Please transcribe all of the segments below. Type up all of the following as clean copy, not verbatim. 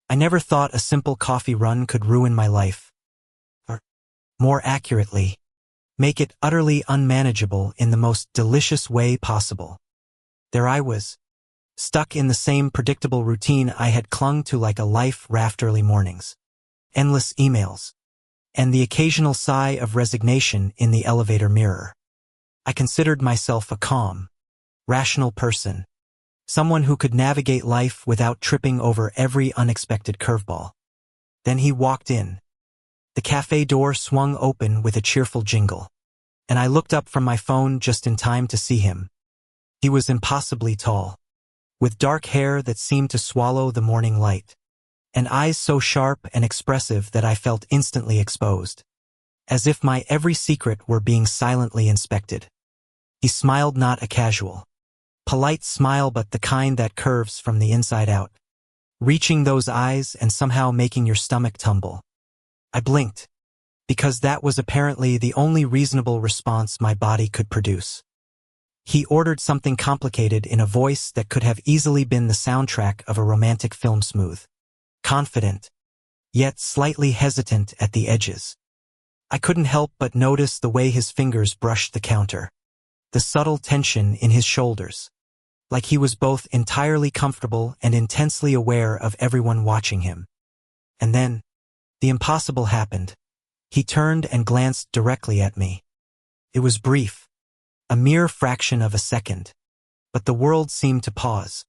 I never thought a simple coffee run could ruin my life. Or, more accurately, make it utterly unmanageable in the most delicious way possible. There I was, stuck in the same predictable routine I had clung to like a life raft early mornings. Endless emails. And the occasional sigh of resignation in the elevator mirror. I considered myself a calm, rational person. Someone who could navigate life without tripping over every unexpected curveball. Then he walked in. The cafe door swung open with a cheerful jingle, and I looked up from my phone just in time to see him. He was impossibly tall, with dark hair that seemed to swallow the morning light, and eyes so sharp and expressive that I felt instantly exposed, as if my every secret were being silently inspected. He smiled, not a casual, polite smile, but the kind that curves from the inside out, reaching those eyes and somehow making your stomach tumble. I blinked, because that was apparently the only reasonable response my body could produce. He ordered something complicated in a voice that could have easily been the soundtrack of a romantic film, smooth, confident, yet slightly hesitant at the edges. I couldn't help but notice the way his fingers brushed the counter, the subtle tension in his shoulders, like he was both entirely comfortable and intensely aware of everyone watching him. And then, the impossible happened. He turned and glanced directly at me. It was brief, a mere fraction of a second, but the world seemed to pause.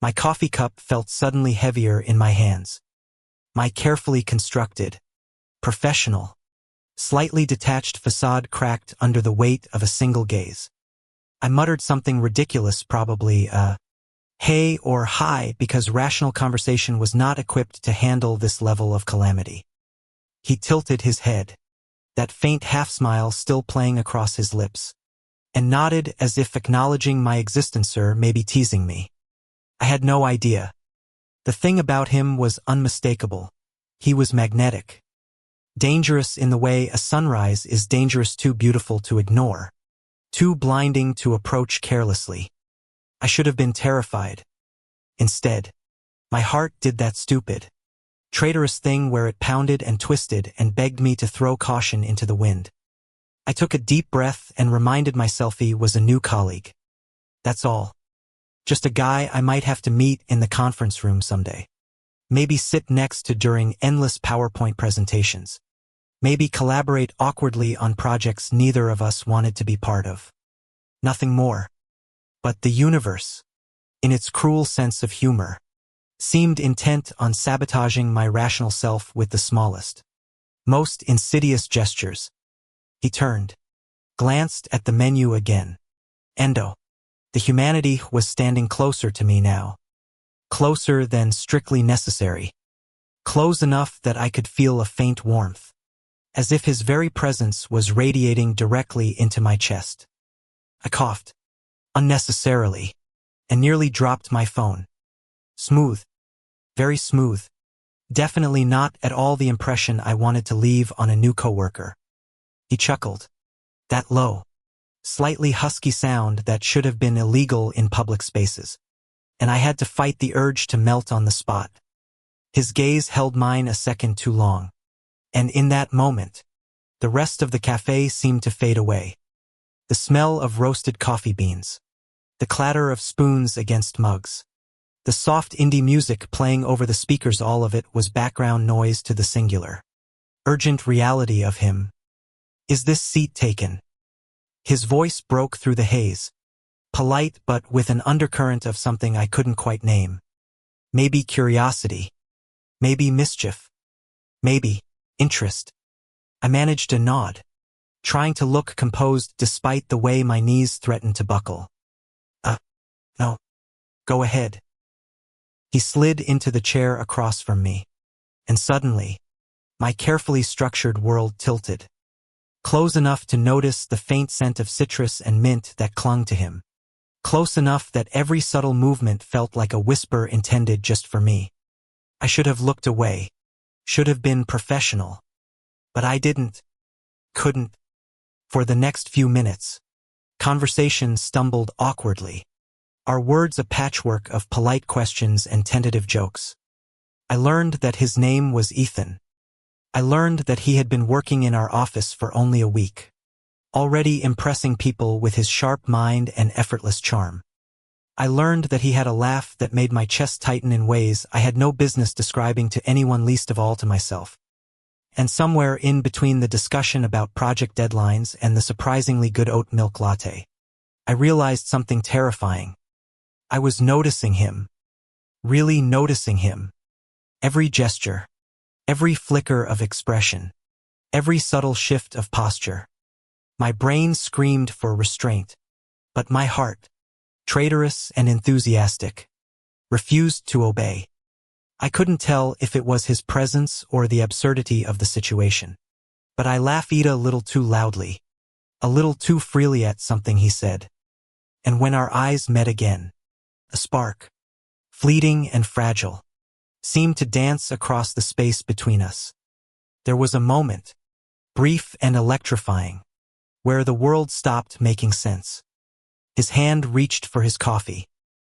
My coffee cup felt suddenly heavier in my hands. My carefully constructed, professional, slightly detached facade cracked under the weight of a single gaze. I muttered something ridiculous, probably hey or hi, because rational conversation was not equipped to handle this level of calamity. He tilted his head, that faint half-smile still playing across his lips, and nodded as if acknowledging my existence. Sir, maybe teasing me. I had no idea. The thing about him was unmistakable. He was magnetic. Dangerous in the way a sunrise is dangerous, too beautiful to ignore, too blinding to approach carelessly. I should have been terrified. Instead, my heart did that stupid, traitorous thing where it pounded and twisted and begged me to throw caution into the wind. I took a deep breath and reminded myself he was a new colleague. That's all. Just a guy I might have to meet in the conference room someday. Maybe sit next to during endless PowerPoint presentations. Maybe collaborate awkwardly on projects neither of us wanted to be part of. Nothing more. But the universe, in its cruel sense of humor, seemed intent on sabotaging my rational self with the smallest, most insidious gestures. He turned, glanced at the menu again. Endo. The humanity was standing closer to me now. Closer than strictly necessary. Close enough that I could feel a faint warmth, as if his very presence was radiating directly into my chest. I coughed, unnecessarily, and nearly dropped my phone. Smooth. Very smooth. Definitely not at all the impression I wanted to leave on a new coworker. He chuckled. That low, slightly husky sound that should have been illegal in public spaces. And I had to fight the urge to melt on the spot. His gaze held mine a second too long. And in that moment, the rest of the cafe seemed to fade away. The smell of roasted coffee beans. The clatter of spoons against mugs. The soft indie music playing over the speakers, all of it was background noise to the singular, urgent reality of him. Is this seat taken? His voice broke through the haze, polite but with an undercurrent of something I couldn't quite name. Maybe curiosity. Maybe mischief. Maybe interest. I managed a nod, trying to look composed despite the way my knees threatened to buckle. No. Go ahead. He slid into the chair across from me, and suddenly, my carefully structured world tilted. Close enough to notice the faint scent of citrus and mint that clung to him. Close enough that every subtle movement felt like a whisper intended just for me. I should have looked away. Should have been professional. But I didn't. Couldn't. For the next few minutes, conversation stumbled awkwardly. Our words a patchwork of polite questions and tentative jokes. I learned that his name was Ethan. I learned that he had been working in our office for only a week, already impressing people with his sharp mind and effortless charm. I learned that he had a laugh that made my chest tighten in ways I had no business describing to anyone, least of all to myself. And somewhere in between the discussion about project deadlines and the surprisingly good oat milk latte, I realized something terrifying. I was noticing him. Really noticing him. Every gesture. Every flicker of expression. Every subtle shift of posture. My brain screamed for restraint. But my heart, traitorous and enthusiastic, refused to obey. I couldn't tell if it was his presence or the absurdity of the situation. But I laughed a little too loudly, a little too freely at something he said. And when our eyes met again, a spark, fleeting and fragile, seemed to dance across the space between us. There was a moment, brief and electrifying, where the world stopped making sense. His hand reached for his coffee,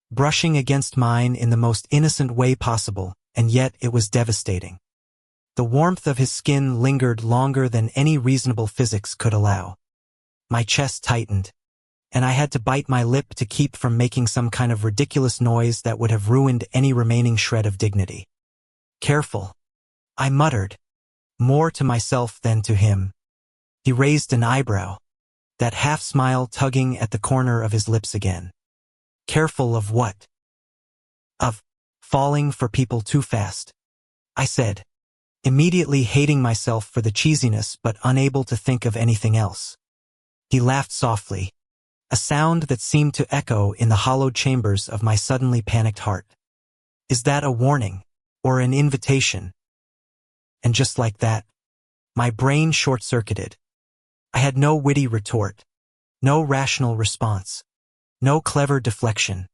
brushing against mine in the most innocent way possible, and yet it was devastating. The warmth of his skin lingered longer than any reasonable physics could allow. My chest tightened, and I had to bite my lip to keep from making some kind of ridiculous noise that would have ruined any remaining shred of dignity. "Careful," I muttered, more to myself than to him. He raised an eyebrow, that half-smile tugging at the corner of his lips again. "Careful of what?" "Of falling for people too fast," I said, immediately hating myself for the cheesiness but unable to think of anything else. He laughed softly, a sound that seemed to echo in the hollowed chambers of my suddenly panicked heart. "Is that a warning, or an invitation?" And just like that, my brain short-circuited. I had no witty retort, no rational response, no clever deflection,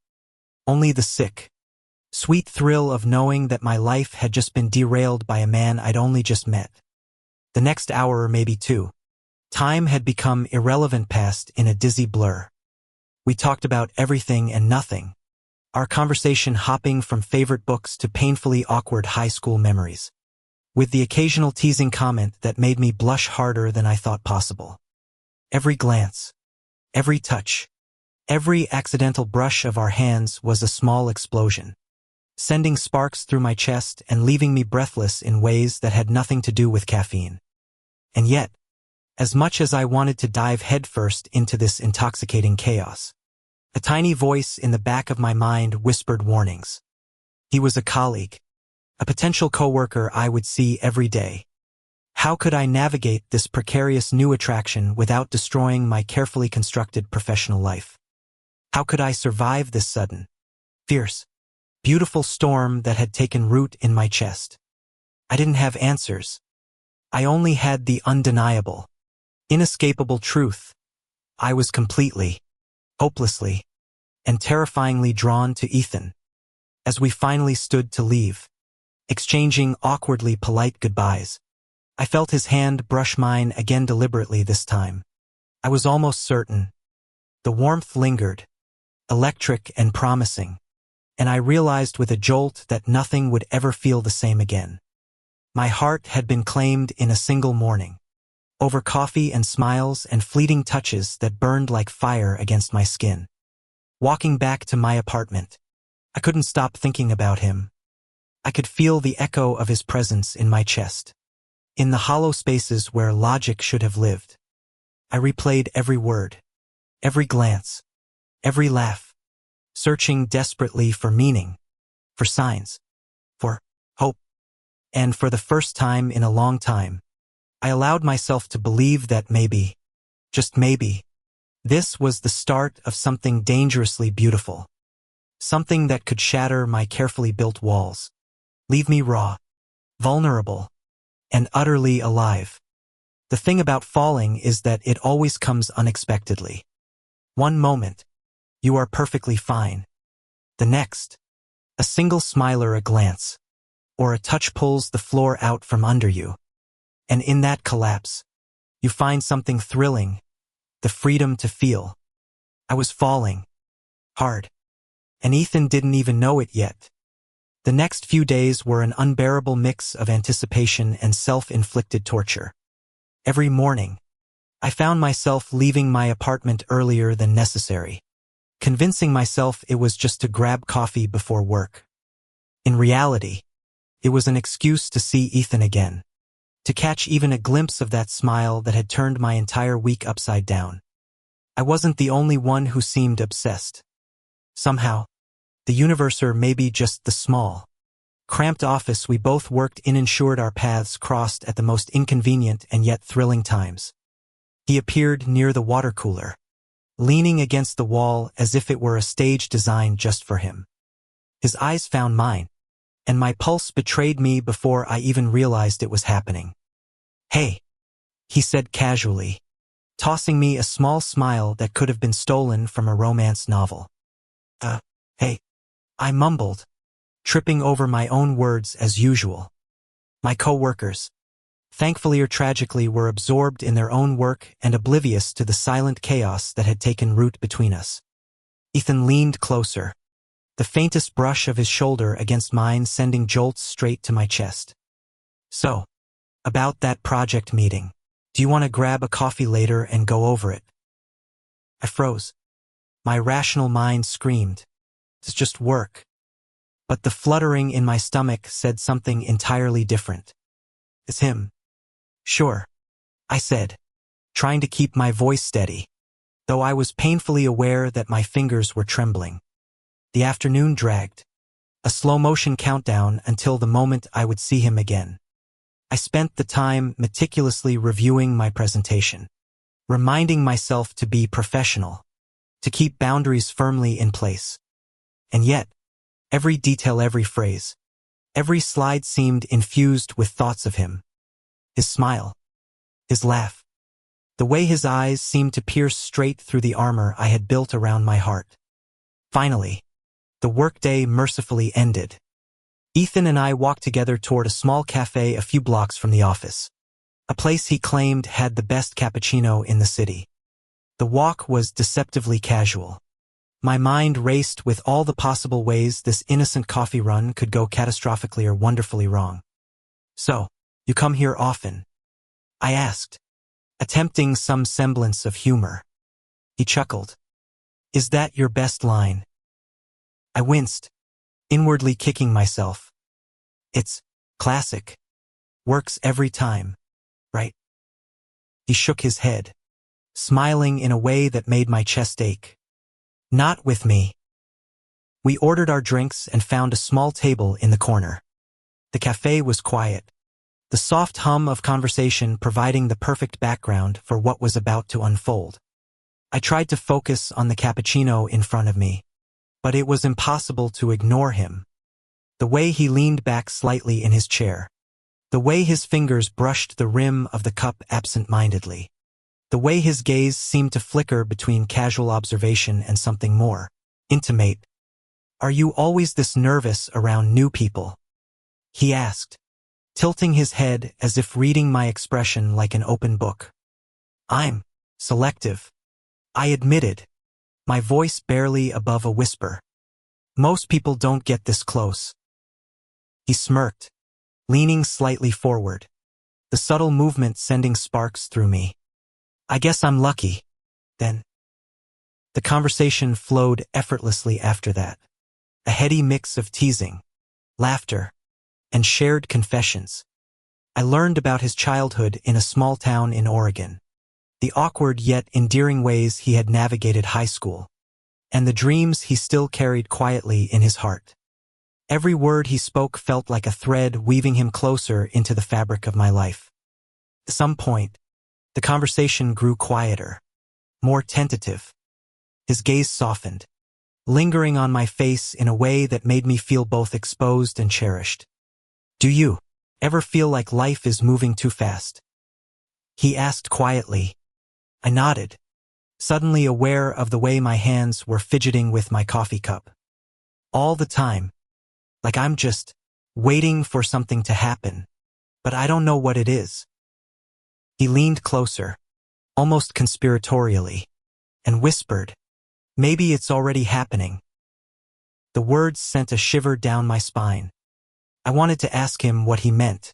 only the sick, sweet thrill of knowing that my life had just been derailed by a man I'd only just met. The next hour or maybe two, time had become irrelevant, past in a dizzy blur. We talked about everything and nothing, our conversation hopping from favorite books to painfully awkward high school memories, with the occasional teasing comment that made me blush harder than I thought possible. Every glance, every touch, every accidental brush of our hands was a small explosion, sending sparks through my chest and leaving me breathless in ways that had nothing to do with caffeine. And yet, as much as I wanted to dive headfirst into this intoxicating chaos, a tiny voice in the back of my mind whispered warnings. He was a colleague, a potential coworker I would see every day. How could I navigate this precarious new attraction without destroying my carefully constructed professional life? How could I survive this sudden, fierce, beautiful storm that had taken root in my chest? I didn't have answers. I only had the undeniable, inescapable truth. I was completely, hopelessly, and terrifyingly drawn to Ethan. As we finally stood to leave, exchanging awkwardly polite goodbyes, I felt his hand brush mine again, deliberately this time. I was almost certain. The warmth lingered, electric and promising, and I realized with a jolt that nothing would ever feel the same again. My heart had been claimed in a single morning, over coffee and smiles and fleeting touches that burned like fire against my skin. Walking back to my apartment, I couldn't stop thinking about him. I could feel the echo of his presence in my chest, in the hollow spaces where logic should have lived. I replayed every word, every glance, every laugh, searching desperately for meaning, for signs, for hope. And for the first time in a long time, I allowed myself to believe that maybe, just maybe, this was the start of something dangerously beautiful. Something that could shatter my carefully built walls, leave me raw, vulnerable, and utterly alive. The thing about falling is that it always comes unexpectedly. One moment, you are perfectly fine. The next, a single smile or a glance, or a touch pulls the floor out from under you. And in that collapse, you find something thrilling, the freedom to feel. I was falling, hard, and Ethan didn't even know it yet. The next few days were an unbearable mix of anticipation and self-inflicted torture. Every morning, I found myself leaving my apartment earlier than necessary, convincing myself it was just to grab coffee before work. In reality, it was an excuse to see Ethan again, to catch even a glimpse of that smile that had turned my entire week upside down. I wasn't the only one who seemed obsessed. Somehow, the universe, or maybe just the small, cramped office we both worked in, ensured our paths crossed at the most inconvenient and yet thrilling times. He appeared near the water cooler, leaning against the wall as if it were a stage designed just for him. His eyes found mine, and my pulse betrayed me before I even realized it was happening. "Hey," he said casually, tossing me a small smile that could have been stolen from a romance novel. Hey," I mumbled, tripping over my own words as usual. My co-workers, thankfully or tragically, were absorbed in their own work and oblivious to the silent chaos that had taken root between us. Ethan leaned closer, the faintest brush of his shoulder against mine sending jolts straight to my chest. "So, about that project meeting, do you want to grab a coffee later and go over it?" I froze. My rational mind screamed, "It's just work." But the fluttering in my stomach said something entirely different. "It's him." "Sure," I said, trying to keep my voice steady, though I was painfully aware that my fingers were trembling. The afternoon dragged, a slow-motion countdown until the moment I would see him again. I spent the time meticulously reviewing my presentation, reminding myself to be professional, to keep boundaries firmly in place. And yet, every detail, every phrase, every slide seemed infused with thoughts of him. His smile, his laugh, the way his eyes seemed to pierce straight through the armor I had built around my heart. Finally, the workday mercifully ended. Ethan and I walked together toward a small cafe a few blocks from the office, a place he claimed had the best cappuccino in the city. The walk was deceptively casual. My mind raced with all the possible ways this innocent coffee run could go catastrophically or wonderfully wrong. "So, you come here often?" I asked, attempting some semblance of humor. He chuckled. "Is that your best line?" I winced, inwardly kicking myself. "It's classic. Works every time, right?" He shook his head, smiling in a way that made my chest ache. "Not with me." We ordered our drinks and found a small table in the corner. The cafe was quiet, the soft hum of conversation providing the perfect background for what was about to unfold. I tried to focus on the cappuccino in front of me, but it was impossible to ignore him. The way he leaned back slightly in his chair, the way his fingers brushed the rim of the cup absent-mindedly, the way his gaze seemed to flicker between casual observation and something more intimate. "Are you always this nervous around new people?" he asked, tilting his head as if reading my expression like an open book. "I'm selective," I admitted, my voice barely above a whisper. "Most people don't get this close." He smirked, leaning slightly forward, the subtle movement sending sparks through me. "I guess I'm lucky, then." The conversation flowed effortlessly after that, a heady mix of teasing, laughter, and shared confessions. I learned about his childhood in a small town in Oregon, the awkward yet endearing ways he had navigated high school, and the dreams he still carried quietly in his heart. Every word he spoke felt like a thread weaving him closer into the fabric of my life. At some point, the conversation grew quieter, more tentative. His gaze softened, lingering on my face in a way that made me feel both exposed and cherished. "Do you ever feel like life is moving too fast?" he asked quietly. I nodded, suddenly aware of the way my hands were fidgeting with my coffee cup. "All the time. Like I'm just waiting for something to happen, but I don't know what it is." He leaned closer, almost conspiratorially, and whispered, "Maybe it's already happening." The words sent a shiver down my spine. I wanted to ask him what he meant,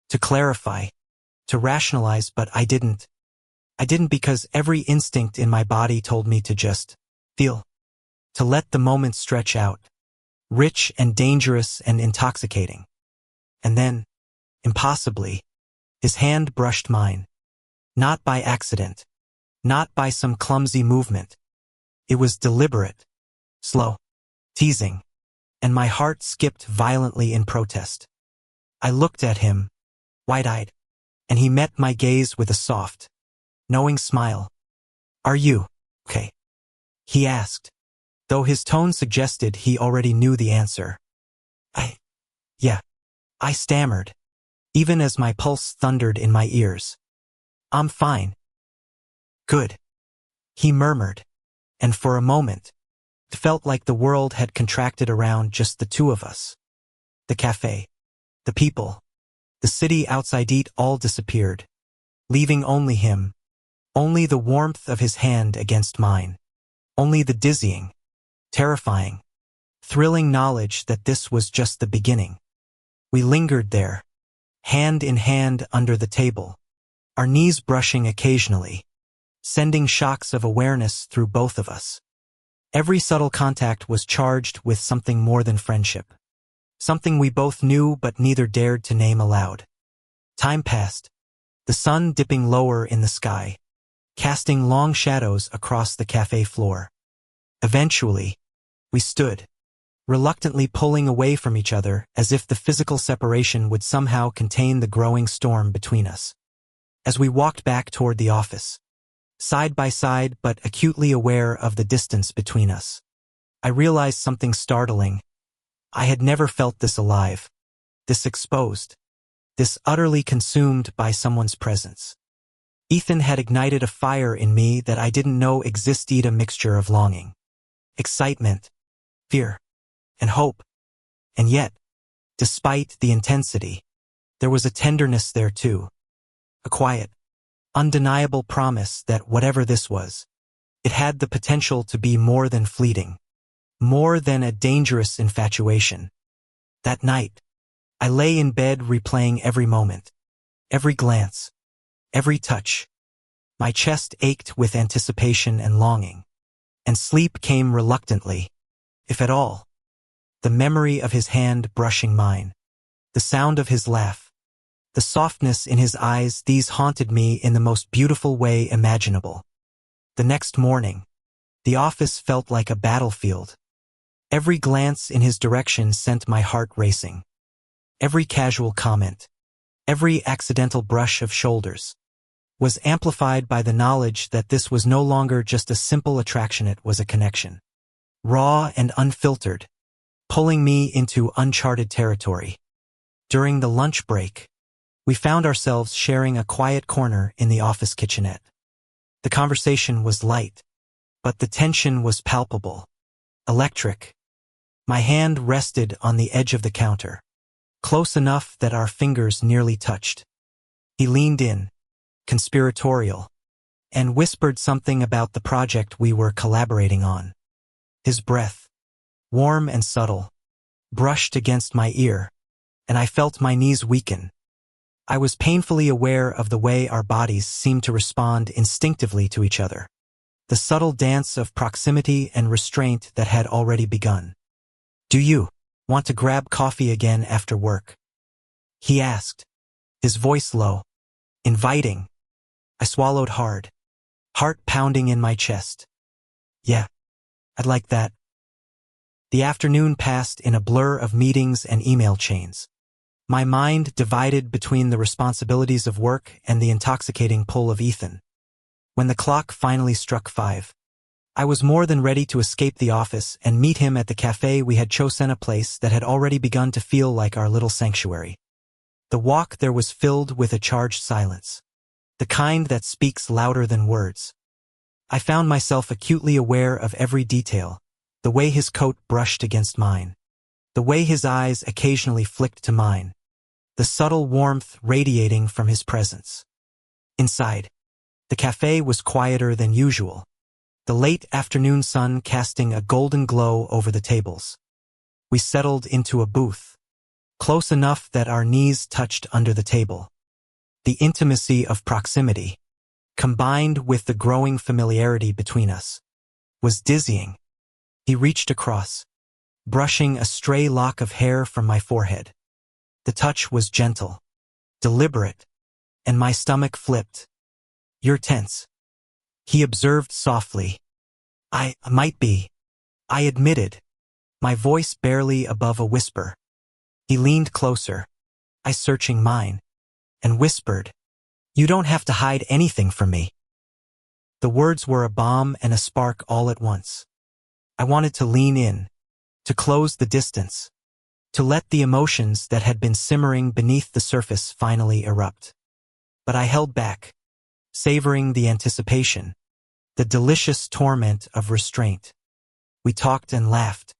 to clarify, to rationalize, but I didn't. I didn't because every instinct in my body told me to just feel, to let the moment stretch out, rich and dangerous and intoxicating. And then, impossibly, his hand brushed mine. Not by accident. Not by some clumsy movement. It was deliberate, slow, teasing, and my heart skipped violently in protest. I looked at him, wide-eyed, and he met my gaze with a soft, knowing smile. "Are you okay?" he asked, though his tone suggested he already knew the answer. Yeah, I stammered, even as my pulse thundered in my ears. "I'm fine." "Good," he murmured, and for a moment, it felt like the world had contracted around just the two of us. The cafe, the people, the city outside it all disappeared, leaving only him, only the warmth of his hand against mine, only the dizzying, terrifying, thrilling knowledge that this was just the beginning. We lingered there, hand in hand under the table, our knees brushing occasionally, sending shocks of awareness through both of us. Every subtle contact was charged with something more than friendship, something we both knew but neither dared to name aloud. Time passed, the sun dipping lower in the sky, casting long shadows across the cafe floor. Eventually, we stood, reluctantly pulling away from each other as if the physical separation would somehow contain the growing storm between us. As we walked back toward the office, side by side but acutely aware of the distance between us, I realized something startling. I had never felt this alive, this exposed, this utterly consumed by someone's presence. Ethan had ignited a fire in me that I didn't know existed, a mixture of longing, excitement, fear, and hope. And yet, despite the intensity, there was a tenderness there too, a quiet, undeniable promise that whatever this was, it had the potential to be more than fleeting, more than a dangerous infatuation. That night, I lay in bed replaying every moment, every glance, every touch. My chest ached with anticipation and longing, and sleep came reluctantly, if at all. The memory of his hand brushing mine, the sound of his laugh, the softness in his eyes, these haunted me in the most beautiful way imaginable. The next morning, the office felt like a battlefield. Every glance in his direction sent my heart racing. Every casual comment, every accidental brush of shoulders, was amplified by the knowledge that this was no longer just a simple attraction, it was a connection. Raw and unfiltered, pulling me into uncharted territory. During the lunch break, we found ourselves sharing a quiet corner in the office kitchenette. The conversation was light, but the tension was palpable, electric. My hand rested on the edge of the counter, close enough that our fingers nearly touched. He leaned in, conspiratorial, and whispered something about the project we were collaborating on. His breath, warm and subtle, brushed against my ear, and I felt my knees weaken. I was painfully aware of the way our bodies seemed to respond instinctively to each other, the subtle dance of proximity and restraint that had already begun. "Do you want to grab coffee again after work?" he asked, his voice low, inviting. I swallowed hard, heart pounding in my chest. "Yeah, I'd like that." The afternoon passed in a blur of meetings and email chains, my mind divided between the responsibilities of work and the intoxicating pull of Ethan. When the clock finally struck 5, I was more than ready to escape the office and meet him at the cafe we had chosen, a place that had already begun to feel like our little sanctuary. The walk there was filled with a charged silence, the kind that speaks louder than words. I found myself acutely aware of every detail, the way his coat brushed against mine, the way his eyes occasionally flicked to mine, the subtle warmth radiating from his presence. Inside, the cafe was quieter than usual, the late afternoon sun casting a golden glow over the tables. We settled into a booth, close enough that our knees touched under the table. The intimacy of proximity, combined with the growing familiarity between us, was dizzying. He reached across, brushing a stray lock of hair from my forehead. The touch was gentle, deliberate, and my stomach flipped. "You're tense," he observed softly. "I might be," I admitted, my voice barely above a whisper. He leaned closer, I searching mine, and whispered, "You don't have to hide anything from me." The words were a bomb and a spark all at once. I wanted to lean in, to close the distance, to let the emotions that had been simmering beneath the surface finally erupt. But I held back, savoring the anticipation, the delicious torment of restraint. We talked and laughed,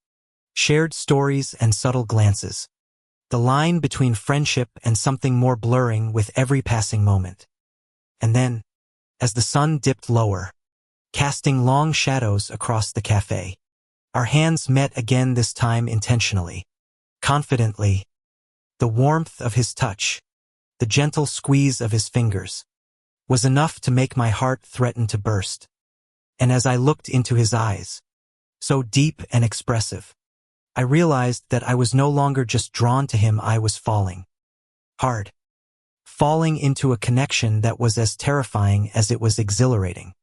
shared stories and subtle glances, the line between friendship and something more blurring with every passing moment. And then, as the sun dipped lower, casting long shadows across the cafe, our hands met again, this time intentionally, confidently. The warmth of his touch, the gentle squeeze of his fingers, was enough to make my heart threaten to burst. And as I looked into his eyes, so deep and expressive, I realized that I was no longer just drawn to him, I was falling. Hard. Falling into a connection that was as terrifying as it was exhilarating.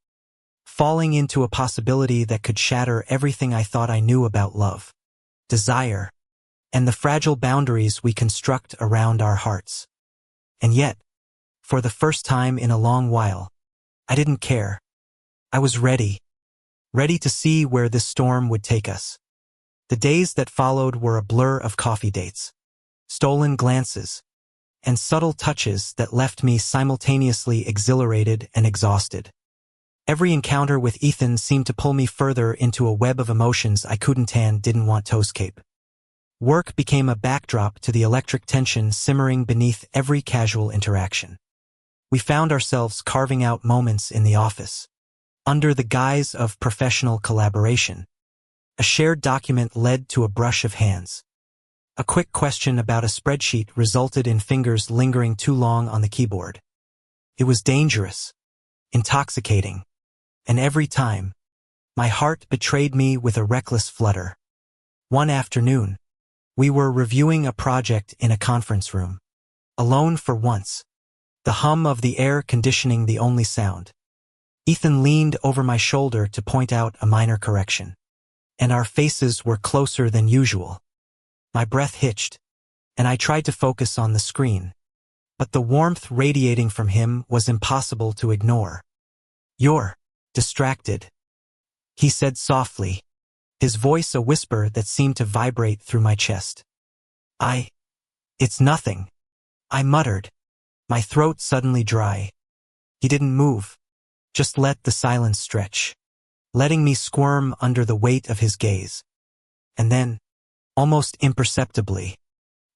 Falling into a possibility that could shatter everything I thought I knew about love, desire, and the fragile boundaries we construct around our hearts. And yet, for the first time in a long while, I didn't care. I was ready to see where this storm would take us. The days that followed were a blur of coffee dates, stolen glances, and subtle touches that left me simultaneously exhilarated and exhausted. Every encounter with Ethan seemed to pull me further into a web of emotions I didn't want to escape. Work became a backdrop to the electric tension simmering beneath every casual interaction. We found ourselves carving out moments in the office, under the guise of professional collaboration. A shared document led to a brush of hands. A quick question about a spreadsheet resulted in fingers lingering too long on the keyboard. It was dangerous, intoxicating, and every time, my heart betrayed me with a reckless flutter. One afternoon, we were reviewing a project in a conference room, alone for once, the hum of the air conditioning the only sound. Ethan leaned over my shoulder to point out a minor correction, and our faces were closer than usual. My breath hitched, and I tried to focus on the screen, but the warmth radiating from him was impossible to ignore. "You're distracted," he said softly, his voice a whisper that seemed to vibrate through my chest. It's nothing," I muttered, my throat suddenly dry. He didn't move, just let the silence stretch, letting me squirm under the weight of his gaze. And then, almost imperceptibly,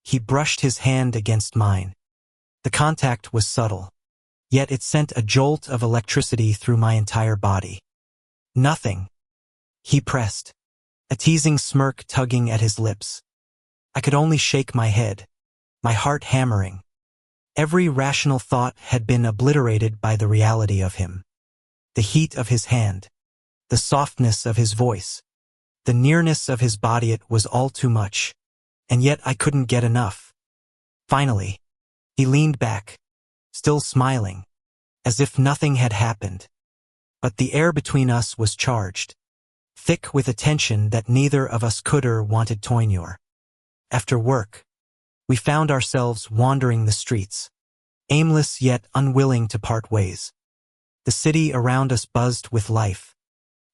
he brushed his hand against mine. The contact was subtle, yet it sent a jolt of electricity through my entire body. "Nothing," he pressed, a teasing smirk tugging at his lips. I could only shake my head, my heart hammering. Every rational thought had been obliterated by the reality of him. The heat of his hand, the softness of his voice, the nearness of his body, it was all too much, and yet I couldn't get enough. Finally, he leaned back, still smiling, as if nothing had happened. But the air between us was charged, thick with a tension that neither of us could or wanted to ignore. After work, we found ourselves wandering the streets, aimless yet unwilling to part ways. The city around us buzzed with life,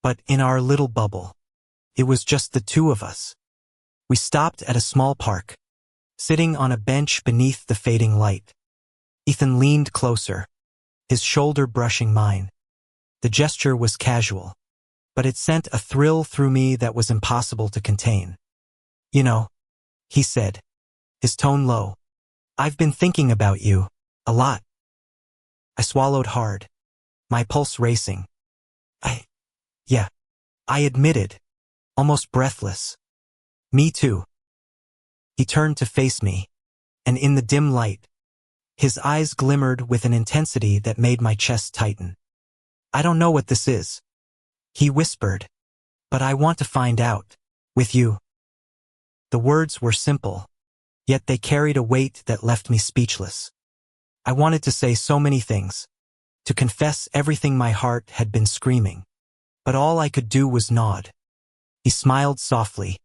but in our little bubble, it was just the two of us. We stopped at a small park, sitting on a bench beneath the fading light. Ethan leaned closer, his shoulder brushing mine. The gesture was casual, but it sent a thrill through me that was impossible to contain. "You know," he said, his tone low, "I've been thinking about you, a lot." I swallowed hard, my pulse racing. Yeah, I admitted, almost breathless. "Me too," He turned to face me, and in the dim light, his eyes glimmered with an intensity that made my chest tighten. "I don't know what this is," he whispered, "but I want to find out. With you." The words were simple, yet they carried a weight that left me speechless. I wanted to say so many things, to confess everything my heart had been screaming, but all I could do was nod. He smiled softly,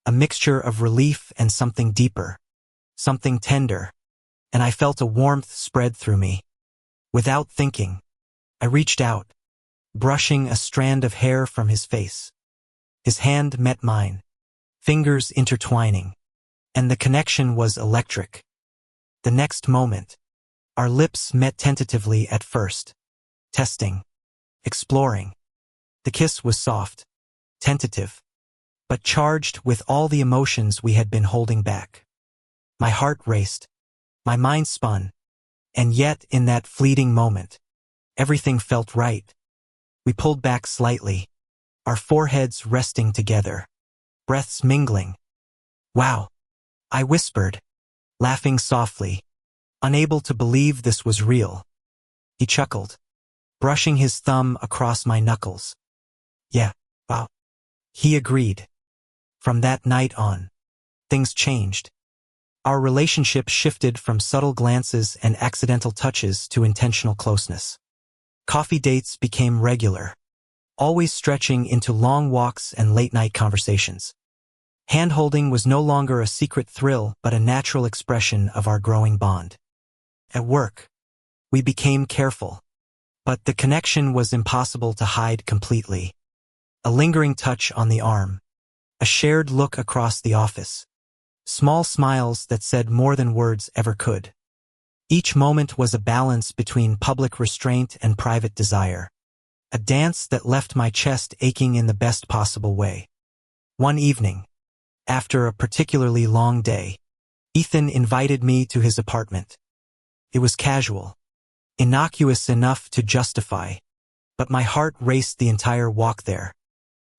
a mixture of relief and something deeper, something tender, and I felt a warmth spread through me. Without thinking, I reached out, brushing a strand of hair from his face. His hand met mine, fingers intertwining, and the connection was electric. The next moment, our lips met tentatively at first, testing, exploring. The kiss was soft, tentative, but charged with all the emotions we had been holding back. My heart raced, my mind spun, and yet in that fleeting moment, everything felt right. We pulled back slightly, our foreheads resting together, breaths mingling. "Wow," I whispered, laughing softly, unable to believe this was real. He chuckled, brushing his thumb across my knuckles. "Yeah, wow," he agreed. From that night on, things changed. Our relationship shifted from subtle glances and accidental touches to intentional closeness. Coffee dates became regular, always stretching into long walks and late-night conversations. Hand-holding was no longer a secret thrill but a natural expression of our growing bond. At work, we became careful, but the connection was impossible to hide completely. A lingering touch on the arm, a shared look across the office, small smiles that said more than words ever could. Each moment was a balance between public restraint and private desire, a dance that left my chest aching in the best possible way. One evening, after a particularly long day, Ethan invited me to his apartment. It was casual, innocuous enough to justify, but my heart raced the entire walk there.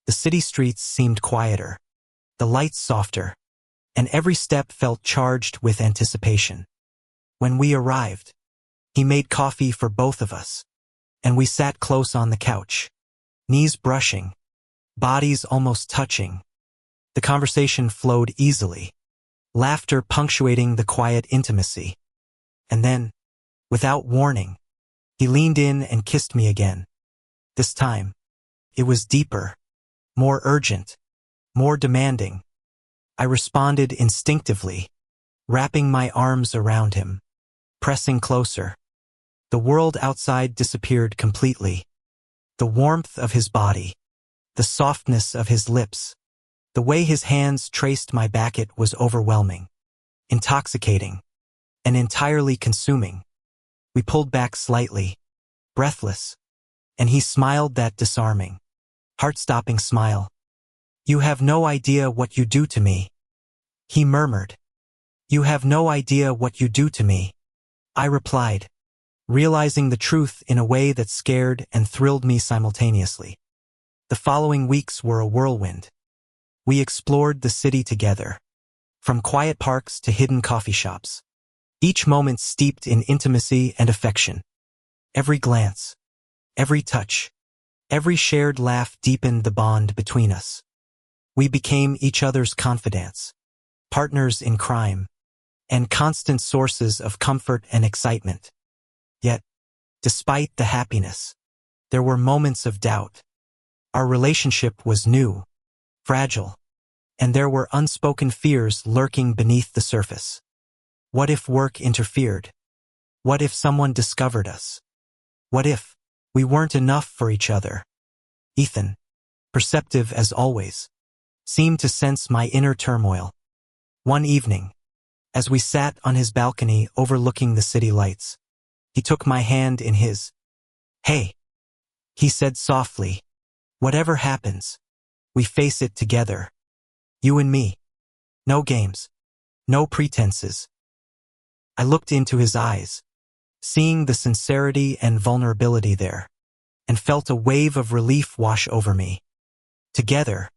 The city streets seemed quieter, the lights softer, and every step felt charged with anticipation. When we arrived, he made coffee for both of us, and we sat close on the couch, knees brushing, bodies almost touching. The conversation flowed easily, laughter punctuating the quiet intimacy. And then, without warning, he leaned in and kissed me again. This time, it was deeper, more urgent, more demanding. I responded instinctively, wrapping my arms around him, pressing closer. The world outside disappeared completely. The warmth of his body, the softness of his lips, the way his hands traced my back was overwhelming, intoxicating, and entirely consuming. We pulled back slightly, breathless, and he smiled that disarming, heart-stopping smile. "You have no idea what you do to me," he murmured. "You have no idea what you do to me," I replied, realizing the truth in a way that scared and thrilled me simultaneously. The following weeks were a whirlwind. We explored the city together, from quiet parks to hidden coffee shops, each moment steeped in intimacy and affection. Every glance, every touch, every shared laugh deepened the bond between us. We became each other's confidants, partners in crime, and constant sources of comfort and excitement. Yet, despite the happiness, there were moments of doubt. Our relationship was new, fragile, and there were unspoken fears lurking beneath the surface. What if work interfered? What if someone discovered us? What if we weren't enough for each other? Ethan, perceptive as always, seemed to sense my inner turmoil. One evening, as we sat on his balcony overlooking the city lights, he took my hand in his. "Hey," he said softly, "whatever happens, we face it together. You and me. No games. No pretenses." I looked into his eyes, seeing the sincerity and vulnerability there, and felt a wave of relief wash over me. Together,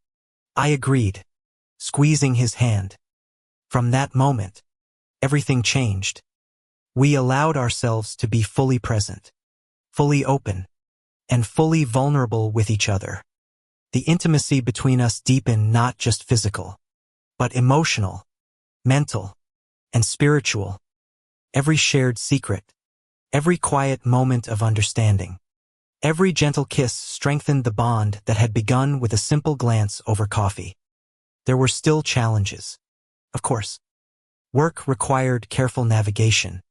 I agreed, squeezing his hand. From that moment, everything changed. We allowed ourselves to be fully present, fully open, and fully vulnerable with each other. The intimacy between us deepened not just physical, but emotional, mental, and spiritual. Every shared secret, every quiet moment of understanding, every gentle kiss strengthened the bond that had begun with a simple glance over coffee. There were still challenges. Of course, work required careful navigation,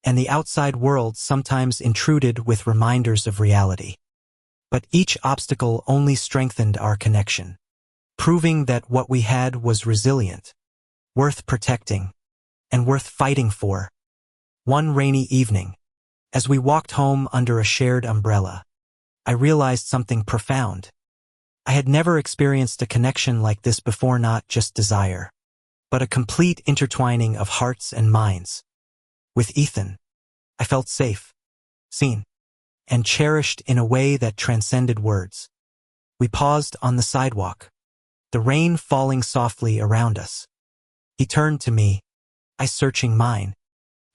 and the outside world sometimes intruded with reminders of reality. But each obstacle only strengthened our connection, proving that what we had was resilient, worth protecting, and worth fighting for. One rainy evening, as we walked home under a shared umbrella, I realized something profound. I had never experienced a connection like this before, not just desire, but a complete intertwining of hearts and minds. With Ethan, I felt safe, seen, and cherished in a way that transcended words. We paused on the sidewalk, the rain falling softly around us. He turned to me, eyes searching mine,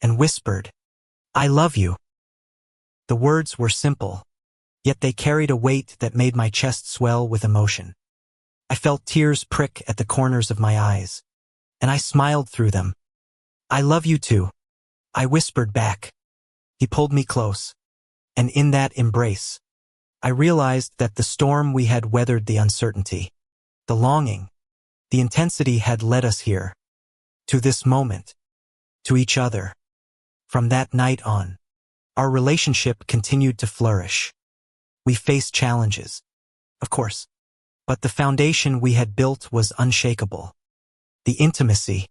and whispered, "I love you." The words were simple, yet they carried a weight that made my chest swell with emotion. I felt tears prick at the corners of my eyes, and I smiled through them. "I love you too," I whispered back. He pulled me close, and in that embrace, I realized that the storm we had weathered, the uncertainty, the longing, the intensity had led us here, to this moment, to each other. From that night on, our relationship continued to flourish. We faced challenges, of course, but the foundation we had built was unshakable. The intimacy,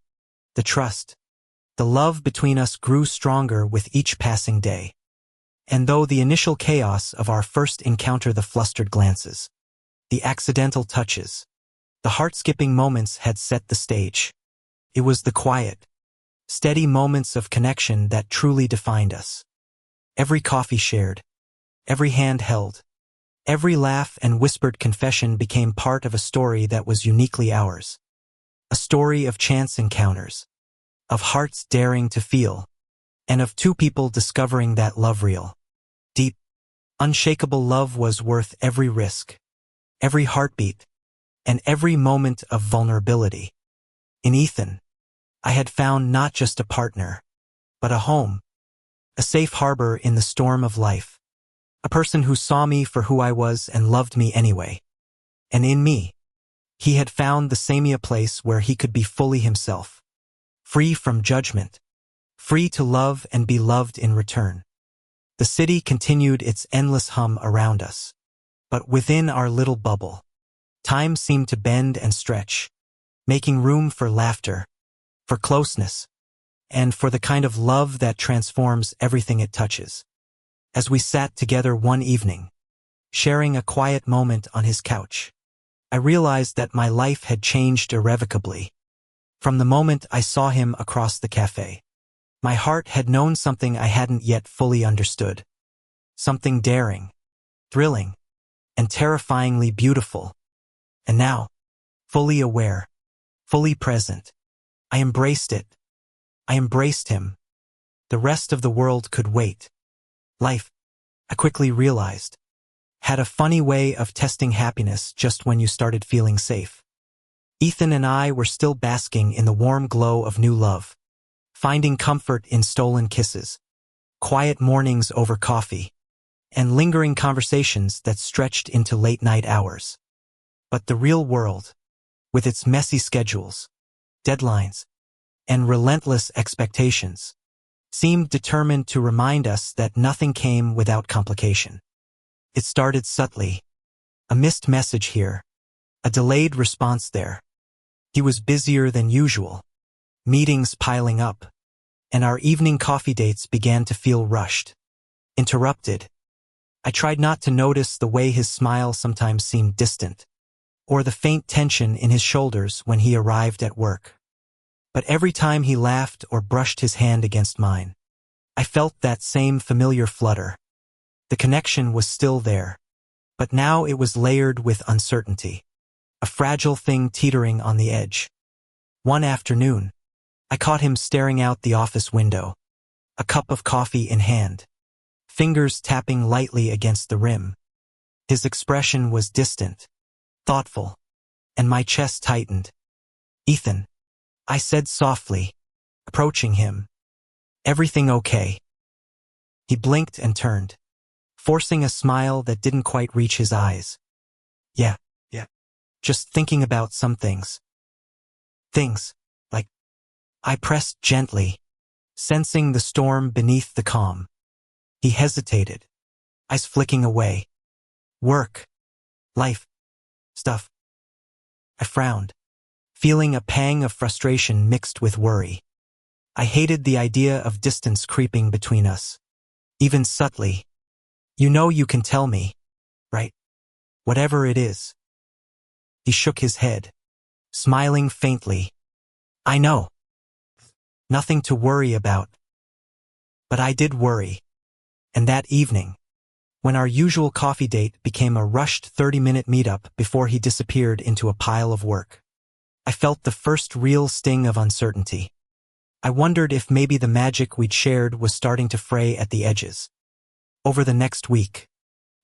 the trust, the love between us grew stronger with each passing day. And though the initial chaos of our first encounter, the flustered glances, the accidental touches, the heart-skipping moments had set the stage, it was the quiet, steady moments of connection that truly defined us. Every coffee shared, every hand held, every laugh and whispered confession became part of a story that was uniquely ours. A story of chance encounters, of hearts daring to feel, and of two people discovering that love, real, deep, unshakable love, was worth every risk, every heartbeat, and every moment of vulnerability. In Ethan, I had found not just a partner, but a home, a safe harbor in the storm of life, a person who saw me for who I was and loved me anyway. And in me, he had found the same place where he could be fully himself, free from judgment, free to love and be loved in return. The city continued its endless hum around us, but within our little bubble, time seemed to bend and stretch, making room for laughter, for closeness, and for the kind of love that transforms everything it touches. As we sat together one evening, sharing a quiet moment on his couch, I realized that my life had changed irrevocably. From the moment I saw him across the cafe, my heart had known something I hadn't yet fully understood. Something daring, thrilling, and terrifyingly beautiful. And now, fully aware, fully present, I embraced it. I embraced him. The rest of the world could wait. Life, I quickly realized, had a funny way of testing happiness just when you started feeling safe. Ethan and I were still basking in the warm glow of new love, finding comfort in stolen kisses, quiet mornings over coffee, and lingering conversations that stretched into late-night hours. But the real world, with its messy schedules, deadlines, and relentless expectations, seemed determined to remind us that nothing came without complication. It started subtly, a missed message here, a delayed response there. He was busier than usual, meetings piling up, and our evening coffee dates began to feel rushed, interrupted. I tried not to notice the way his smile sometimes seemed distant, or the faint tension in his shoulders when he arrived at work. But every time he laughed or brushed his hand against mine, I felt that same familiar flutter. The connection was still there, but now it was layered with uncertainty, a fragile thing teetering on the edge. One afternoon, I caught him staring out the office window, a cup of coffee in hand, fingers tapping lightly against the rim. His expression was distant, thoughtful, and my chest tightened. "Ethan," I said softly, approaching him. "Everything okay?" He blinked and turned, forcing a smile that didn't quite reach his eyes. Yeah. Just thinking about some things. Things, like..." I pressed gently, sensing the storm beneath the calm. He hesitated, eyes flicking away. "Work. Life. Stuff." I frowned, feeling a pang of frustration mixed with worry. I hated the idea of distance creeping between us, even subtly. "You know you can tell me, right? Whatever it is." He shook his head, smiling faintly. "I know. Nothing to worry about." But I did worry. And that evening, when our usual coffee date became a rushed 30-minute meetup before he disappeared into a pile of work, I felt the first real sting of uncertainty. I wondered if maybe the magic we'd shared was starting to fray at the edges. Over the next week,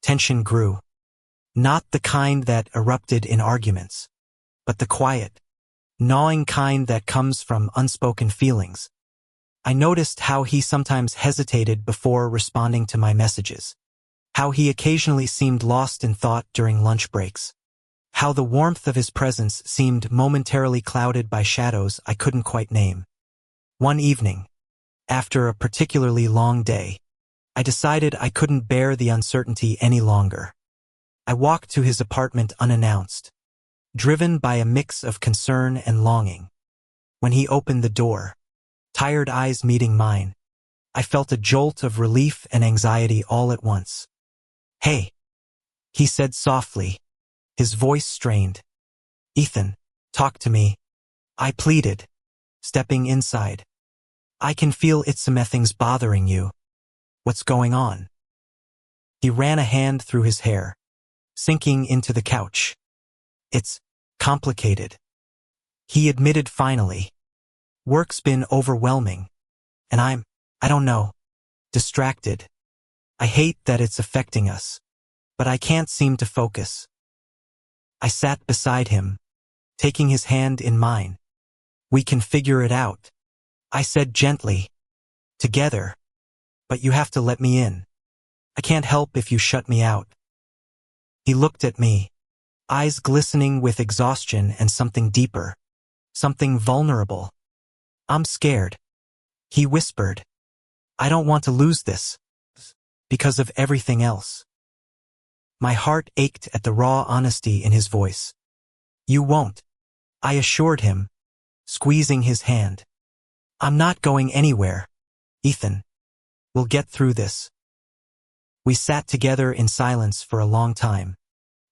tension grew. Not the kind that erupted in arguments, but the quiet, gnawing kind that comes from unspoken feelings. I noticed how he sometimes hesitated before responding to my messages, how he occasionally seemed lost in thought during lunch breaks, how the warmth of his presence seemed momentarily clouded by shadows I couldn't quite name. One evening, after a particularly long day, I decided I couldn't bear the uncertainty any longer. I walked to his apartment unannounced, driven by a mix of concern and longing. When he opened the door, tired eyes meeting mine, I felt a jolt of relief and anxiety all at once. "Hey," he said softly, his voice strained. "Ethan, talk to me," I pleaded, stepping inside. "I can feel something's bothering you. What's going on?" He ran a hand through his hair, sinking into the couch. "It's complicated," he admitted finally. "Work's been overwhelming, and I don't know, distracted. I hate that it's affecting us, but I can't seem to focus." I sat beside him, taking his hand in mine. "We can figure it out," I said gently. "Together. But you have to let me in. I can't help if you shut me out." He looked at me, eyes glistening with exhaustion and something deeper, something vulnerable. "I'm scared," he whispered. "I don't want to lose this, because of everything else." My heart ached at the raw honesty in his voice. "You won't," I assured him, squeezing his hand. "I'm not going anywhere, Ethan. We'll get through this." We sat together in silence for a long time,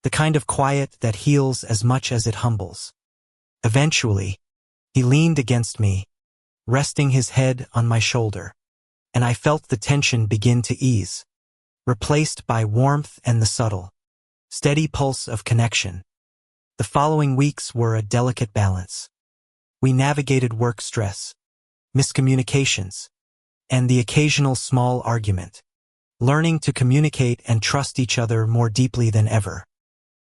the kind of quiet that heals as much as it humbles. Eventually, he leaned against me, resting his head on my shoulder, and I felt the tension begin to ease, replaced by warmth and the subtle, steady pulse of connection. The following weeks were a delicate balance. We navigated work stress, miscommunications, and the occasional small argument, learning to communicate and trust each other more deeply than ever.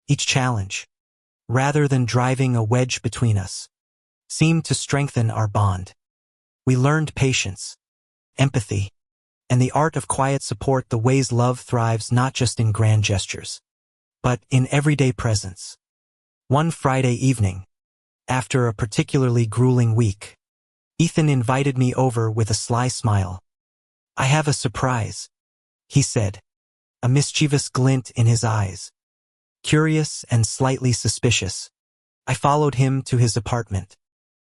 Each challenge, rather than driving a wedge between us, seemed to strengthen our bond. We learned patience, empathy, and the art of quiet support, the ways love thrives not just in grand gestures, but in everyday presence. One Friday evening, after a particularly grueling week, Ethan invited me over with a sly smile. "I have a surprise," he said, a mischievous glint in his eyes. Curious and slightly suspicious, I followed him to his apartment.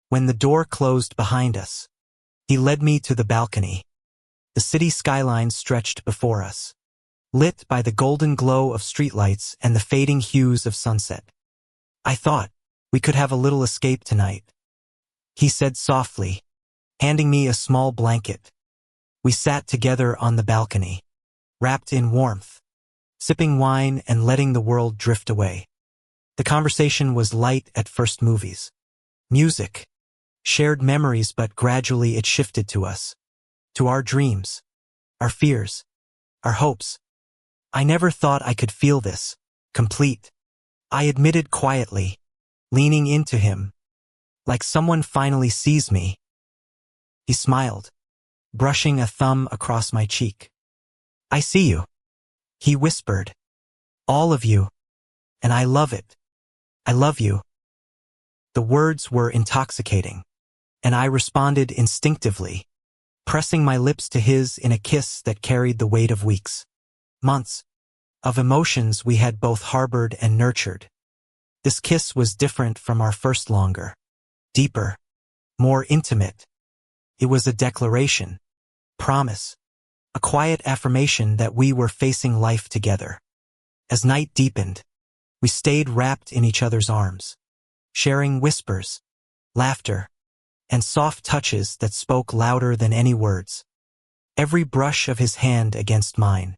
When the door closed behind us, he led me to the balcony. The city skyline stretched before us, lit by the golden glow of streetlights and the fading hues of sunset. "I thought we could have a little escape tonight," he said softly, handing me a small blanket. We sat together on the balcony, wrapped in warmth, sipping wine and letting the world drift away. The conversation was light at first: movies, music, shared memories, but gradually it shifted to us. To our dreams, our fears, our hopes. I never thought I could feel this, complete. I admitted quietly, leaning into him, like someone finally sees me. He smiled, brushing a thumb across my cheek. I see you, he whispered. All of you. And I love it. I love you. The words were intoxicating, and I responded instinctively, pressing my lips to his in a kiss that carried the weight of weeks, months, of emotions we had both harbored and nurtured. This kiss was different from our first, longer, deeper, more intimate. It was a declaration, promise, a quiet affirmation that we were facing life together. As night deepened, we stayed wrapped in each other's arms, sharing whispers, laughter, and soft touches that spoke louder than any words. Every brush of his hand against mine,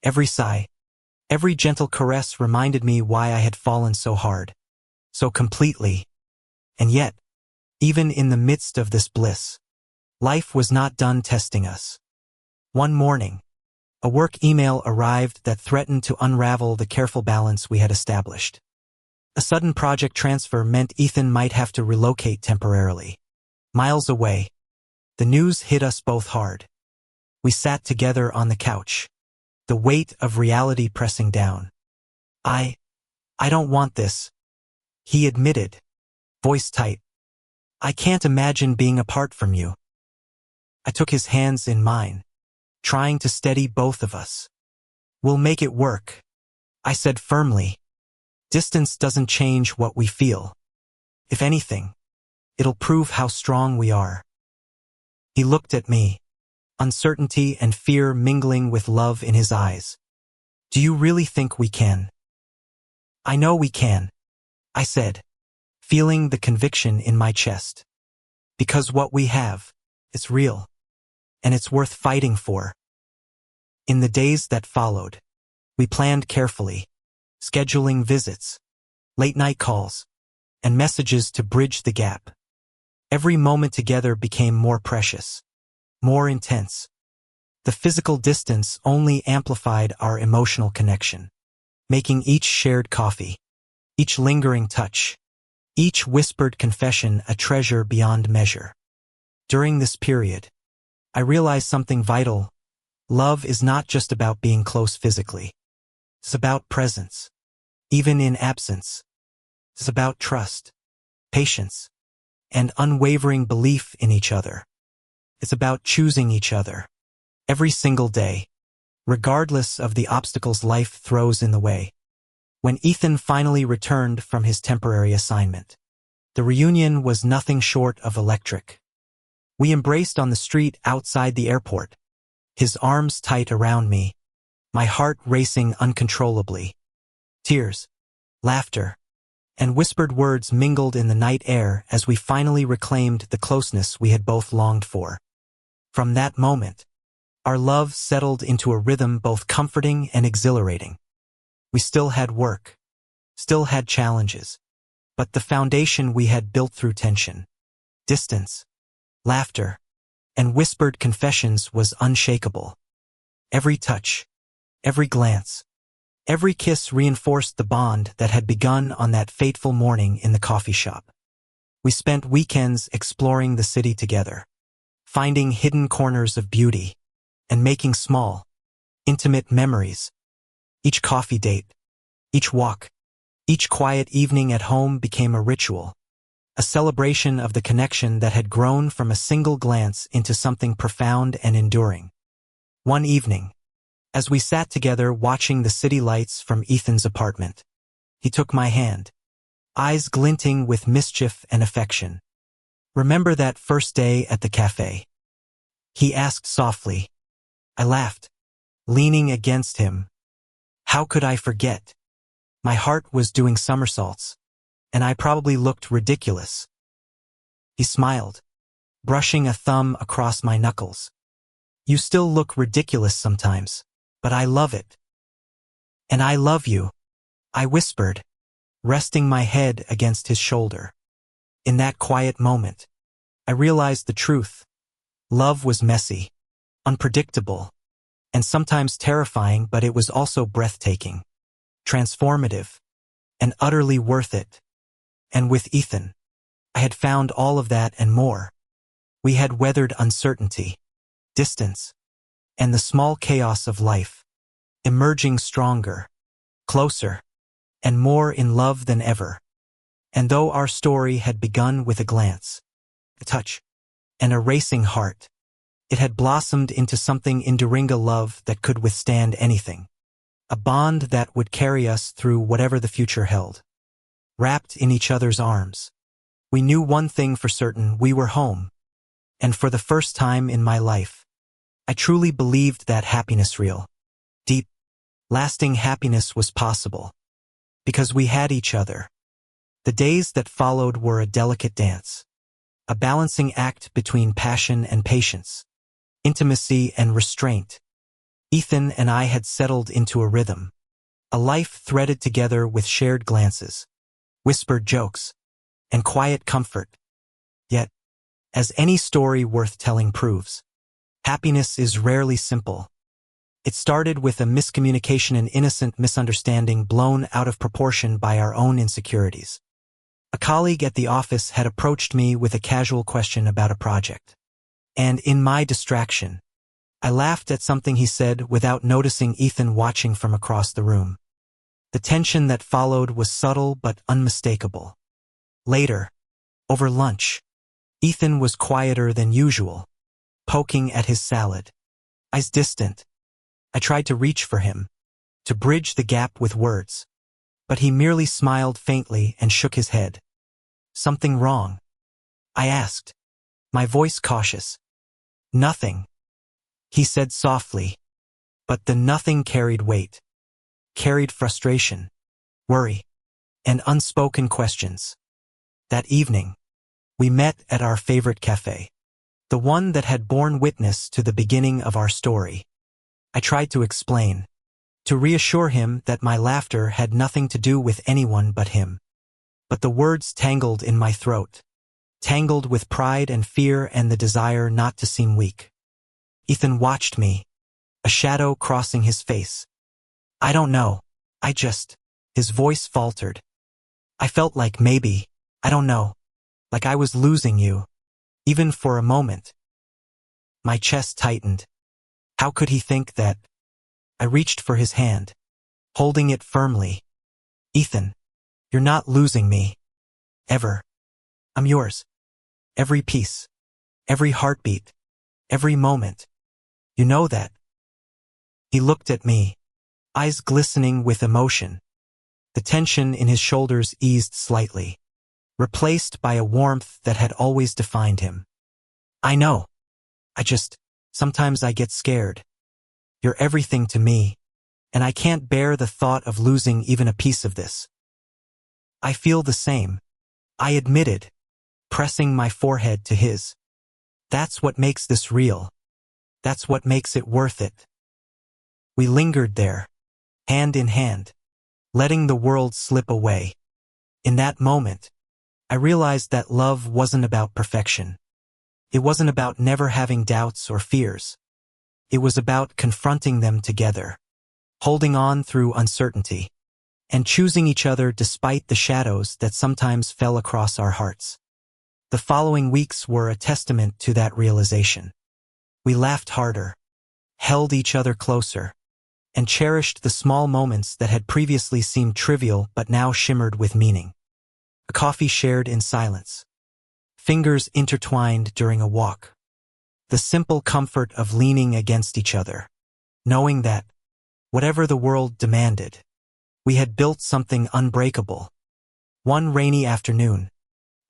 every sigh, every gentle caress reminded me why I had fallen so hard, so completely. And yet, even in the midst of this bliss, life was not done testing us. One morning, a work email arrived that threatened to unravel the careful balance we had established. A sudden project transfer meant Ethan might have to relocate temporarily. Miles away, the news hit us both hard. We sat together on the couch, the weight of reality pressing down. I don't want this, he admitted, voice tight. I can't imagine being apart from you. I took his hands in mine, trying to steady both of us. We'll make it work, I said firmly. Distance doesn't change what we feel. If anything, it'll prove how strong we are. He looked at me, uncertainty and fear mingling with love in his eyes. Do you really think we can? I know we can, I said, feeling the conviction in my chest. Because what we have, it's real, and it's worth fighting for. In the days that followed, we planned carefully, scheduling visits, late-night calls, and messages to bridge the gap. Every moment together became more precious, more intense. The physical distance only amplified our emotional connection, making each shared coffee, each lingering touch, each whispered confession a treasure beyond measure. During this period, I realized something vital. Love is not just about being close physically. It's about presence, even in absence. It's about trust, patience, and unwavering belief in each other. It's about choosing each other every single day, regardless of the obstacles life throws in the way. When Ethan finally returned from his temporary assignment, the reunion was nothing short of electric. We embraced on the street outside the airport, his arms tight around me, my heart racing uncontrollably. Tears, laughter, and whispered words mingled in the night air as we finally reclaimed the closeness we had both longed for. From that moment, our love settled into a rhythm both comforting and exhilarating. We still had work, still had challenges, but the foundation we had built through tension, distance, laughter, and whispered confessions was unshakable. Every touch, every glance, every kiss reinforced the bond that had begun on that fateful morning in the coffee shop. We spent weekends exploring the city together, finding hidden corners of beauty, and making small, intimate memories. Each coffee date, each walk, each quiet evening at home became a ritual, a celebration of the connection that had grown from a single glance into something profound and enduring. One evening, as we sat together watching the city lights from Ethan's apartment, he took my hand, eyes glinting with mischief and affection. Remember that first day at the cafe? He asked softly. I laughed, leaning against him. How could I forget? My heart was doing somersaults, and I probably looked ridiculous. He smiled, brushing a thumb across my knuckles. You still look ridiculous sometimes, but I love it. And I love you, I whispered, resting my head against his shoulder. In that quiet moment, I realized the truth. Love was messy, unpredictable, and sometimes terrifying, but it was also breathtaking, transformative, and utterly worth it. And with Ethan, I had found all of that and more. We had weathered uncertainty, distance, and the small chaos of life, emerging stronger, closer, and more in love than ever. And though our story had begun with a glance, a touch, and a racing heart, it had blossomed into something enduring, a love that could withstand anything, a bond that would carry us through whatever the future held. Wrapped in each other's arms, we knew one thing for certain: we were home. And for the first time in my life, I truly believed that happiness, real, deep, lasting happiness, was possible. Because we had each other. The days that followed were a delicate dance, a balancing act between passion and patience, intimacy and restraint. Ethan and I had settled into a rhythm, a life threaded together with shared glances, whispered jokes, and quiet comfort. Yet, as any story worth telling proves, happiness is rarely simple. It started with a miscommunication, an innocent misunderstanding blown out of proportion by our own insecurities. A colleague at the office had approached me with a casual question about a project. And in my distraction, I laughed at something he said without noticing Ethan watching from across the room. The tension that followed was subtle but unmistakable. Later, over lunch, Ethan was quieter than usual, poking at his salad, eyes distant. I tried to reach for him, to bridge the gap with words, but he merely smiled faintly and shook his head. Something wrong? I asked, my voice cautious. Nothing, he said softly, but the nothing carried weight, carried frustration, worry, and unspoken questions. That evening, we met at our favorite cafe, the one that had borne witness to the beginning of our story. I tried to explain, to reassure him that my laughter had nothing to do with anyone but him. But the words tangled in my throat, tangled with pride and fear and the desire not to seem weak. Ethan watched me, a shadow crossing his face. I don't know, his voice faltered. I felt like maybe, I don't know, like I was losing you, even for a moment. My chest tightened. How could he think that? I reached for his hand, holding it firmly. Ethan, you're not losing me. Ever. I'm yours. Every piece. Every heartbeat. Every moment. You know that. He looked at me, eyes glistening with emotion. The tension in his shoulders eased slightly, replaced by a warmth that had always defined him. I know. Sometimes I get scared. You're everything to me, and I can't bear the thought of losing even a piece of this. I feel the same, I admitted, pressing my forehead to his. That's what makes this real. That's what makes it worth it. We lingered there, hand in hand, letting the world slip away. In that moment, I realized that love wasn't about perfection. It wasn't about never having doubts or fears. It was about confronting them together, holding on through uncertainty, and choosing each other despite the shadows that sometimes fell across our hearts. The following weeks were a testament to that realization. We laughed harder, held each other closer, and cherished the small moments that had previously seemed trivial but now shimmered with meaning. A coffee shared in silence. Fingers intertwined during a walk. The simple comfort of leaning against each other, knowing that, whatever the world demanded, we had built something unbreakable. One rainy afternoon,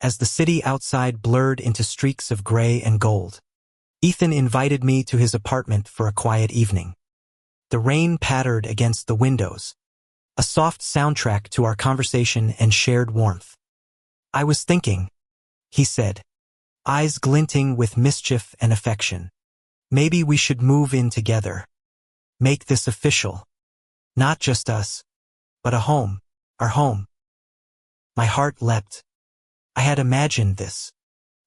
as the city outside blurred into streaks of gray and gold, Ethan invited me to his apartment for a quiet evening. The rain pattered against the windows, a soft soundtrack to our conversation and shared warmth. I was thinking, he said, eyes glinting with mischief and affection. Maybe we should move in together. Make this official. Not just us, but a home, our home. My heart leapt. I had imagined this.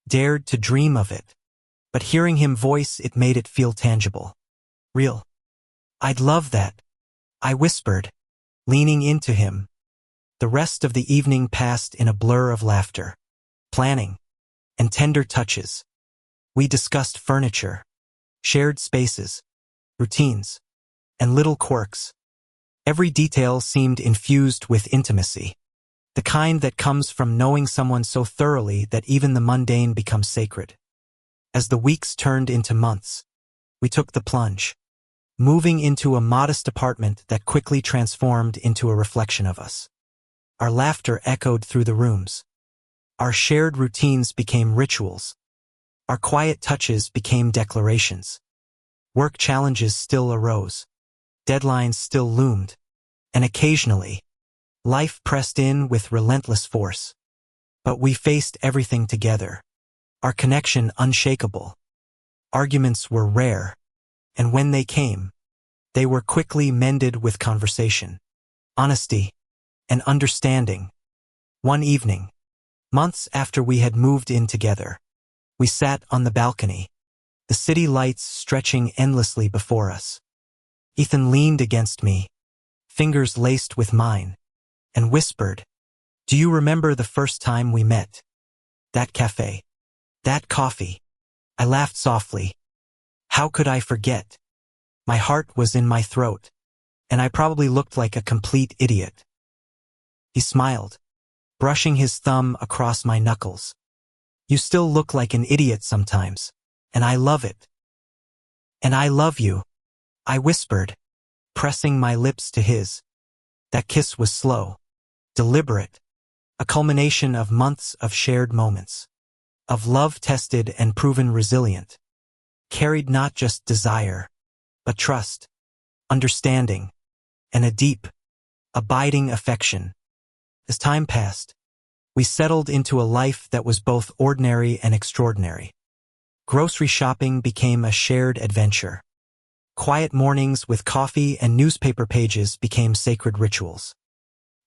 dared to dream of it. But hearing him voice it made it feel tangible. Real. I'd love that, I whispered, leaning into him. The rest of the evening passed in a blur of laughter, planning, and tender touches. We discussed furniture, shared spaces, routines, and little quirks. Every detail seemed infused with intimacy, the kind that comes from knowing someone so thoroughly that even the mundane becomes sacred. As the weeks turned into months, we took the plunge, moving into a modest apartment that quickly transformed into a reflection of us. Our laughter echoed through the rooms. Our shared routines became rituals. Our quiet touches became declarations. Work challenges still arose. Deadlines still loomed. And occasionally, life pressed in with relentless force. But we faced everything together. Our connection unshakable. Arguments were rare, and when they came, they were quickly mended with conversation, honesty, and understanding. One evening, months after we had moved in together, we sat on the balcony, the city lights stretching endlessly before us. Ethan leaned against me, fingers laced with mine, and whispered, "Do you remember the first time we met? That cafe? That coffee?" I laughed softly. How could I forget? My heart was in my throat, and I probably looked like a complete idiot. He smiled, brushing his thumb across my knuckles. "You still look like an idiot sometimes, and I love it." "And I love you," I whispered, pressing my lips to his. That kiss was slow, deliberate, a culmination of months of shared moments, of love tested and proven resilient, carried not just desire, but trust, understanding, and a deep, abiding affection. As time passed, we settled into a life that was both ordinary and extraordinary. Grocery shopping became a shared adventure. Quiet mornings with coffee and newspaper pages became sacred rituals.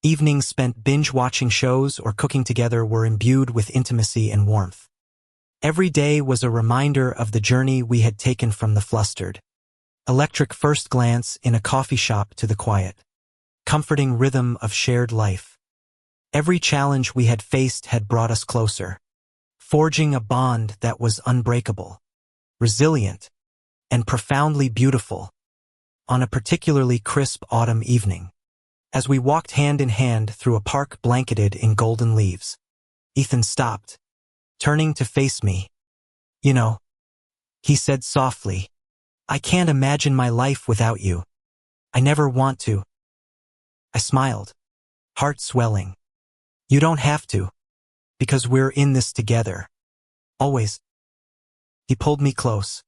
Evenings spent binge-watching shows or cooking together were imbued with intimacy and warmth. Every day was a reminder of the journey we had taken from the flustered, electric first glance in a coffee shop to the quiet, comforting rhythm of shared life. Every challenge we had faced had brought us closer, forging a bond that was unbreakable, resilient, and profoundly beautiful. On a particularly crisp autumn evening, as we walked hand in hand through a park blanketed in golden leaves, Ethan stopped, turning to face me. "You know," he said softly, "I can't imagine my life without you. I never want to." I smiled, heart swelling. "You don't have to, because we're in this together. Always." He pulled me close,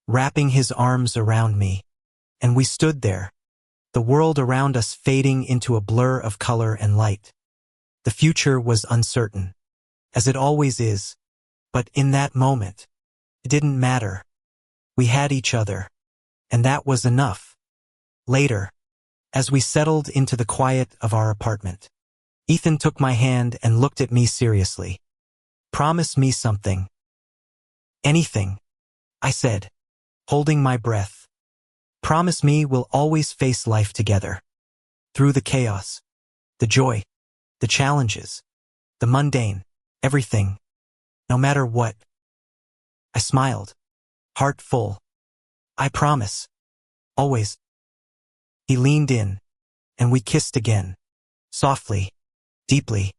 wrapping his arms around me, and we stood there, the world around us fading into a blur of color and light. The future was uncertain, as it always is, but in that moment, it didn't matter. We had each other, and that was enough. Later, as we settled into the quiet of our apartment, Ethan took my hand and looked at me seriously. "Promise me something." "Anything," I said, holding my breath. "Promise me we'll always face life together. Through the chaos, the joy, the challenges, the mundane, everything, no matter what." I smiled, heart full. "I promise. Always." He leaned in, and we kissed again, softly, deeply,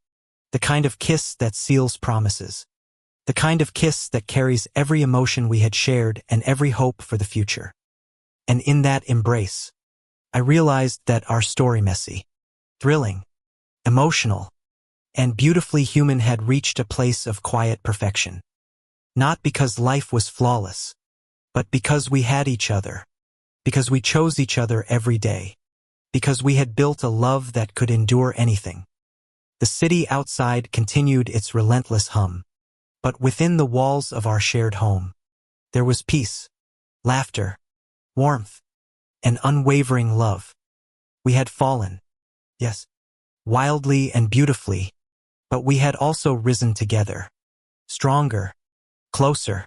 the kind of kiss that seals promises, the kind of kiss that carries every emotion we had shared and every hope for the future. And in that embrace, I realized that our story, messy, thrilling, emotional, and beautifully human, had reached a place of quiet perfection. Not because life was flawless, but because we had each other, because we chose each other every day, because we had built a love that could endure anything. The city outside continued its relentless hum, but within the walls of our shared home, there was peace, laughter, warmth, and unwavering love. We had fallen, yes, wildly and beautifully, but we had also risen together, stronger, closer,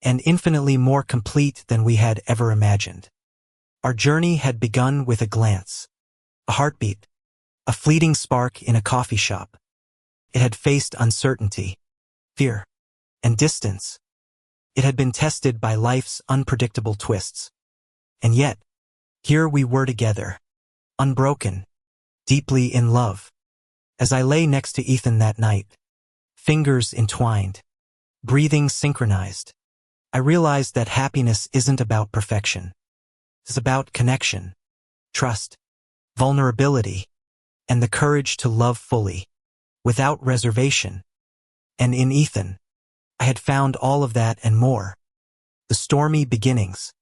and infinitely more complete than we had ever imagined. Our journey had begun with a glance, a heartbeat, a fleeting spark in a coffee shop. It had faced uncertainty, fear, and distance. It had been tested by life's unpredictable twists. And yet, here we were together, unbroken, deeply in love. As I lay next to Ethan that night, fingers entwined, breathing synchronized, I realized that happiness isn't about perfection. It's about connection, trust, vulnerability, and the courage to love fully, without reservation. And in Ethan, I had found all of that and more. The stormy beginnings,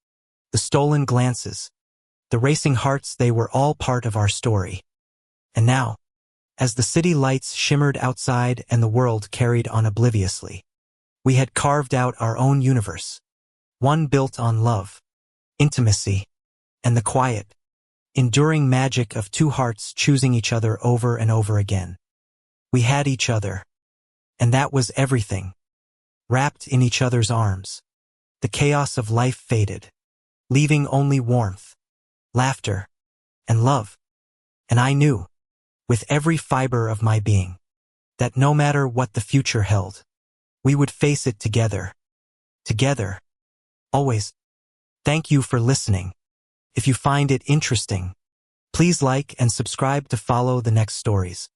the stolen glances, the racing hearts, they were all part of our story. And now, as the city lights shimmered outside and the world carried on obliviously, we had carved out our own universe, one built on love, intimacy, and the quiet, enduring magic of two hearts choosing each other over and over again. We had each other, and that was everything. Wrapped in each other's arms, the chaos of life faded, leaving only warmth, laughter, and love. And I knew, with every fiber of my being, that no matter what the future held, we would face it together. Together. Always. Thank you for listening. If you find it interesting, please like and subscribe to follow the next stories.